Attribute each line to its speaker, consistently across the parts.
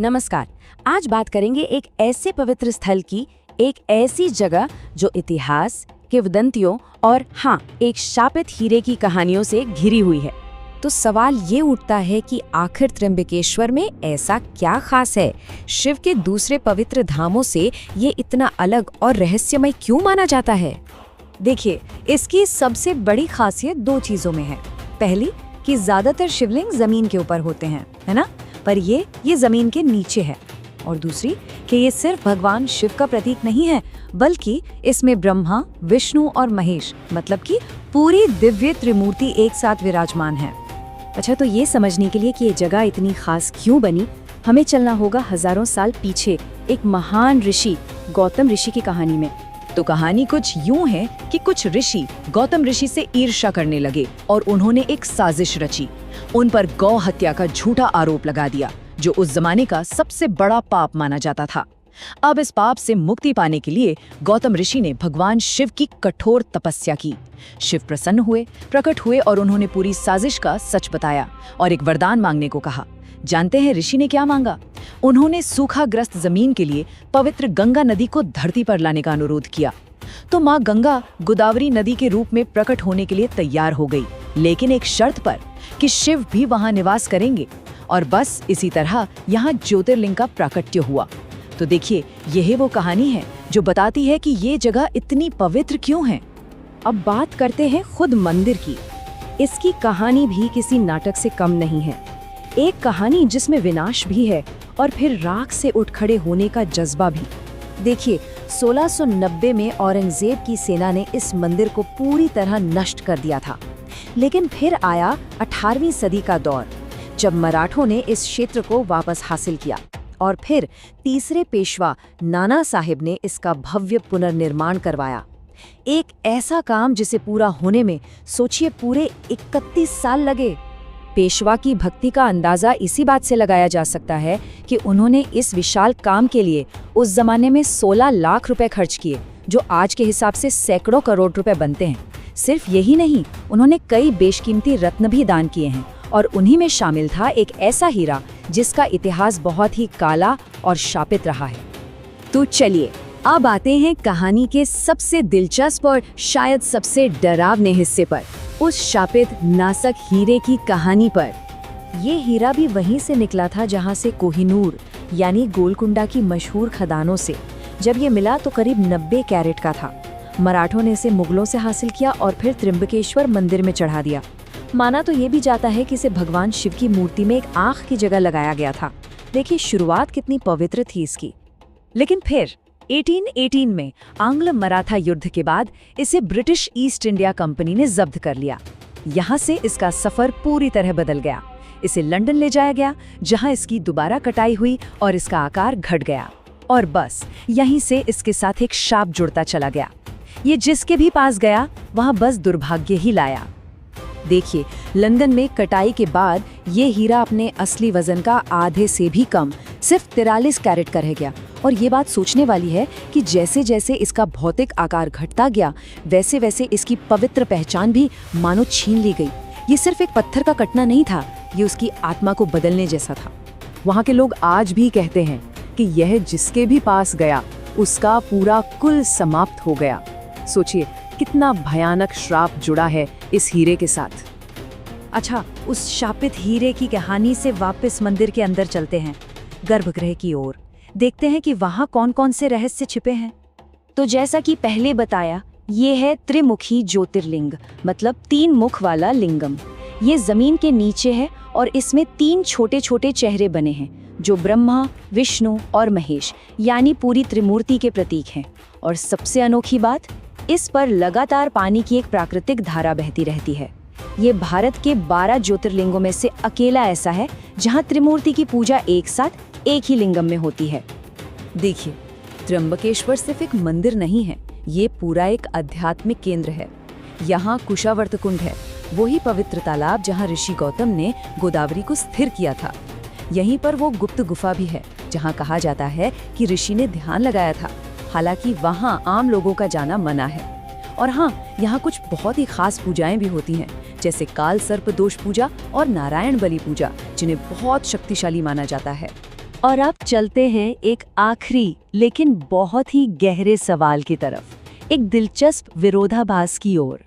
Speaker 1: नमस्कार। आज बात करेंगे एक ऐसे पवित्र स्थल की, एक ऐसी जगह जो इतिहास, किंवदंतियों और हाँ, एक शापित हीरे की कहानियों से घिरी हुई है। तो सवाल ये उठता है कि आखिर त्र्यंबकेश्वर में ऐसा क्या खास है? शिव के दूसरे पवित्र धामों से ये इतना अलग और रहस्यमय क्यों माना जाता है?
Speaker 2: देखिए, इसकी सबसे बड़ी खासियत दो चीजों में है। पहली कि ज्यादातर शिवलिंग जमीन के ऊपर होते हैं, है ना, पर ये जमीन के नीचे है। और दूसरी कि ये सिर्फ भगवान शिव का प्रतीक नहीं है, बल्कि इसमें ब्रह्मा, विष्णु और महेश मतलब कि पूरी दिव्य त्रिमूर्ति एक साथ विराजमान है। अच्छा, तो ये समझने के लिए कि ये जगह इतनी खास क्यों बनी, हमें चलना होगा हजारों साल पीछे, एक महान ऋषि गौतम ऋषि की कहानी में।
Speaker 3: तो कहानी कुछ यूं है कि कुछ ऋषि गौतम ऋषि से ईर्ष्या करने लगे और उन्होंने एक साजिश रची। उन पर गौ हत्या का झूठा आरोप लगा दिया, जो उस जमाने का सबसे बड़ा पाप माना जाता था। अब इस पाप से मुक्ति पाने के लिए गौतम ऋषि ने भगवान शिव की कठोर तपस्या की। शिव प्रसन्न हुए, प्रकट हुए और उन्होंने पूरी साजिश का सच बताया और एक वरदान मांगने को कहा। जानते हैं ऋषि ने क्या मांगा? उन्होंने सूखाग्रस्त जमीन के लिए पवित्र गंगा नदी को धरती पर लाने का अनुरोध किया। तो माँ गंगा गोदावरी नदी के रूप में प्रकट होने के लिए तैयार हो गई, लेकिन एक शर्त पर कि शिव भी वहां निवास करेंगे। और बस इसी तरह यहाँ ज्योतिर्लिंग का प्राकट्य हुआ। तो देखिए, यही वो कहानी है जो बताती है कि ये जगह इतनी पवित्र क्यों है।
Speaker 2: अब बात करते हैं खुद मंदिर की। इसकी कहानी भी किसी नाटक से कम नहीं है। एक कहानी जिसमें विनाश भी है और फिर राख से उठ खड़े होने का जज्बा भी। देखिए, 1690 में औरंगजेब की सेना ने इस मंदिर को पूरी तरह नष्ट कर दिया था। लेकिन फिर आया 18वीं सदी का दौर, जब मराठों ने इस क्षेत्र को वापस हासिल किया और फिर तीसरे पेशवा नाना साहिब ने इसका भव्य पुनर्निर्माण करवाया। एक ऐसा काम जिसे पूरा होने में सोचिए पूरे 31 साल लगे। पेशवा की भक्ति का अंदाजा इसी बात से लगाया जा सकता है कि उन्होंने इस विशाल काम के लिए उस जमाने में 16 लाख रुपए खर्च किए, जो आज के हिसाब से सैकड़ों करोड़ रुपए बनते हैं। सिर्फ यही नहीं, उन्होंने कई बेशकीमती रत्न भी दान किए हैं और उन्हीं में शामिल था एक ऐसा हीरा जिसका इतिहास बहुत ही काला और शापित रहा है। तो चलिए अब आते हैं कहानी के सबसे दिलचस्प और शायद सबसे डरावने हिस्से पर, उस शापित नासक हीरे की कहानी पर। ये हीरा भी वहीं से निकला था जहां से कोहिनूर यानी गोलकुंडा की मशहूर खदानों से। जब ये मिला तो करीब 90 कैरेट का था। मराठों ने इसे मुगलों से हासिल किया और फिर त्र्यंबकेश्वर मंदिर में चढ़ा दिया। माना तो ये भी जाता है कि इसे भगवान शिव की मूर्ति में एक आँख की जगह लगाया गया था। देखिए, शुरुआत कितनी पवित्र थी इसकी। लेकिन फिर 1818 में आंग्ल मराठा युद्ध के बाद इसे ब्रिटिश ईस्ट इंडिया कंपनी ने जब्त कर लिया। यहाँ से इसका सफर पूरी तरह बदल गया। इसे लंदन ले जाया गया, जहाँ इसकी दोबारा कटाई हुई और इसका आकार घट गया। और बस यहीं से इसके साथ एक शाप जुड़ता चला गया। ये जिसके भी पास गया वहाँ बस दुर्भाग्य ही लाया। देखिए, लंदन में कटाई के बाद ये हीरा अपने असली वजन का आधे से भी कम, सिर्फ 43 कैरेट का रह गया। और ये बात सोचने वाली है कि जैसे जैसे इसका भौतिक आकार घटता गया, वैसे वैसे इसकी पवित्र पहचान भी मानो छीन ली गई। ये सिर्फ एक पत्थर का कटना नहीं था, ये उसकी आत्मा को बदलने जैसा था।
Speaker 3: वहाँ के लोग आज भी कहते हैं कि यह जिसके भी पास गया उसका पूरा कुल समाप्त हो गया। सोचिए कितना भयानक श्राप जुड़ा है इस हीरे के साथ।
Speaker 2: अच्छा, उस शापित हीरे की कहानी से वापस मंदिर के अंदर चलते हैं, गर्भगृह की ओर। देखते हैं कि वहाँ कौन कौन से रहस्य छिपे हैं। तो जैसा कि पहले बताया, ये है त्रिमुखी ज्योतिर्लिंग, मतलब 3 मुख वाला लिंगम। ये जमीन के नीचे है और इसमें 3 छोटे छोटे चेहरे बने हैं, जो ब्रह्मा, विष्णु और महेश यानी पूरी त्रिमूर्ति के प्रतीक हैं। और सबसे अनोखी बात, इस पर लगातार पानी की एक प्राकृतिक धारा बहती रहती है। ये भारत के 12 ज्योतिर्लिंगों में से अकेला ऐसा है जहाँ त्रिमूर्ति की पूजा एक साथ एक ही लिंगम में होती है।
Speaker 3: देखिए, त्र्यंबकेश्वर सिर्फ एक मंदिर नहीं है, ये पूरा एक आध्यात्मिक केंद्र है। यहाँ कुशावर्त कुंड है, वही पवित्र तालाब जहाँ ऋषि गौतम ने गोदावरी को स्थिर किया था। यहीं पर वो गुप्त गुफा भी है, जहाँ कहा जाता है कि ऋषि ने ध्यान लगाया था। हालांकि वहाँ आम लोगों का जाना मना है। और हाँ, यहाँ कुछ बहुत ही खास पूजाएं भी होती हैं, जैसे काल सर्प दोष पूजा और नारायण बलि पूजा, जिन्हें बहुत शक्तिशाली माना जाता है।
Speaker 2: और अब चलते हैं एक आखिरी लेकिन बहुत ही गहरे सवाल की तरफ, एक दिलचस्प विरोधाभास की ओर।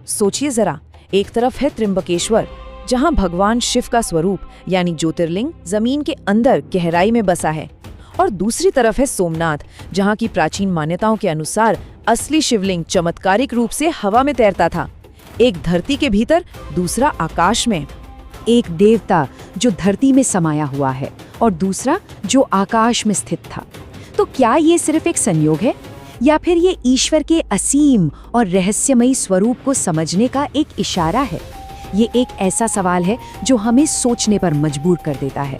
Speaker 3: सोचिए जरा, एक तरफ है त्र्यंबकेश्वर, जहां भगवान शिव का स्वरूप यानी ज्योतिर्लिंग जमीन के अंदर गहराई में बसा है, और दूसरी तरफ है सोमनाथ, जहां की प्राचीन मान्यताओं के अनुसार असली शिवलिंग चमत्कारिक रूप से हवा में तैरता था, एक धरती के भीतर, दूसरा आकाश में।
Speaker 2: एक देवता जो धरती में समाया हुआ है और दूसरा जो आकाश में स्थित था। तो क्या ये सिर्फ एक संयोग है या फिर ये ईश्वर के असीम और रहस्यमयी स्वरूप को समझने का एक इशारा है? ये एक ऐसा सवाल है जो हमें सोचने पर मजबूर कर देता है।